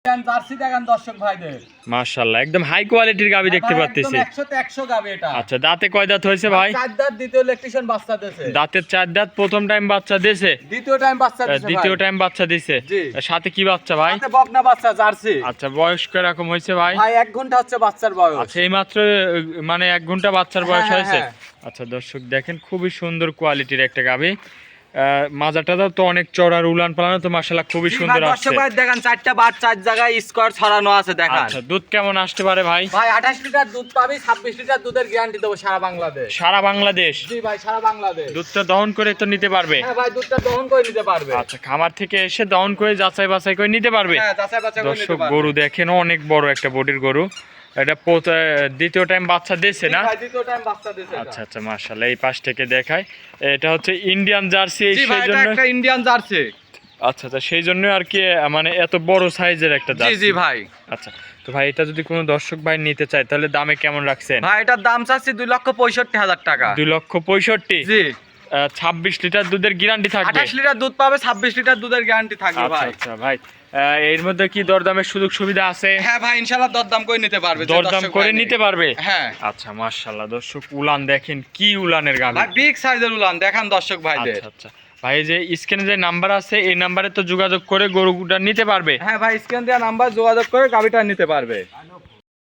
Jersey দেখেন দর্শক ভাইদের, মাশাআল্লাহ একদম হাই কোয়ালিটির গাবি দেখতে পাচ্তেছি। 100 গাবি এটা। আচ্ছা, দাঁতে কয় দাঁত হয়েছে ভাই? 4 দাঁত, দ্বিতীয় ইলেকট্রিশিয়ান বাচ্চা দিয়েছে। দাঁতের 4 দাঁত, প্রথম টাইম বাচ্চা দিয়েছে, দ্বিতীয় টাইম বাচ্চা দিয়েছে। দ্বিতীয় টাইম বাচ্চা দিয়েছে। সাথে কি বাচ্চা ভাই? সাথে বকনা বাচ্চা জার্সি। আচ্ছা, বয়স কিরকম হয়েছে ভাই? ভাই 1 ঘন্টা হচ্ছে বাচ্চার বয়স। আচ্ছা, এই মাত্র মানে 1 ঘন্টা বাচ্চার বয়স হয়েছে। আচ্ছা দর্শক দেখেন, খুবই সুন্দর কোয়ালিটির একটা গাবি। মাজাটা তো অনেক চড়ার, উলান পালানো তো মাশাআল্লাহ খুবই সুন্দর আছে। দর্শক ভাই দেখেন 4টা বাট 4 জায়গায় স্কোয়ার ছড়ানো আছে দেখেন। আচ্ছা, দুধ কেমন আসতে পারে ভাই? ভাই 28 লিটার দুধ পাবি, 26 লিটার দুধের গ্যারান্টি দেব সারা বাংলাদেশ। সারা বাংলাদেশ? জি ভাই, সারা বাংলাদেশ। দুধটা দহন করে তো নিতে পারবে? হ্যাঁ ভাই, দুধটা দহন করে নিতে পারবে। আচ্ছা, খামার থেকে এসে দহন করে যাচাই বাছাই করে নিতে পারবে? হ্যাঁ, যাচাই বাছাই করে নিতে দর্শক পারবে। গরু দেখেন, অনেক বড় একটা বডির গরু। এটা দ্বিতীয় টাইম বাচ্চা দিয়েছে না? ভাই দ্বিতীয় টাইম বাচ্চা দিয়েছে। আচ্ছা আচ্ছা, মাশাআল্লাহ। এই পাশ থেকে দেখায়, এটা হচ্ছে ইন্ডিয়ান জার্সি, জি ভাই, এটা একটা ইন্ডিয়ান জার্সি। আচ্ছা আচ্ছা, সেই জন্য আর কি মানে এত বড় সাইজের একটা জার্সি। জি জি ভাই। আচ্ছা, তো ভাই এটা যদি কোনো দর্শক ভাই নিতে চায় তাহলে দামে কেমন রাখছেন? ভাই এটার দাম চাচ্ছি 2,65,000 টাকা। 2,65,000? জি। 26 লিটার দুধের গ্যারান্টি থাকবে? 28 লিটার দুধ পাবে, 26 লিটার দুধের গ্যারান্টি থাকবে আচ্ছা ভাই। আচ্ছা ভাই, এর মধ্যে কি দরদামের সুযোগ সুবিধা আছে? হ্যাঁ ভাই, ইনশাআল্লাহ দরদাম করে নিতে পারবে। দরদাম করে নিতে পারবে? হ্যাঁ। আচ্ছা, মাশাআল্লাহ দর্শক, উলান দেখেন, কি উলানের গাবি ভাই, বিগ সাইজের উলান দেখান দর্শক ভাইদের। আচ্ছা আচ্ছা ভাই, এই যে স্ক্রিনে যে নাম্বার আছে এই নাম্বারে তো যোগাযোগ করে গরুটা নিতে পারবে? হ্যাঁ ভাই, স্ক্রিন দেওয়া নাম্বার যোগাযোগ করে গাবিটা নিতে পারবে।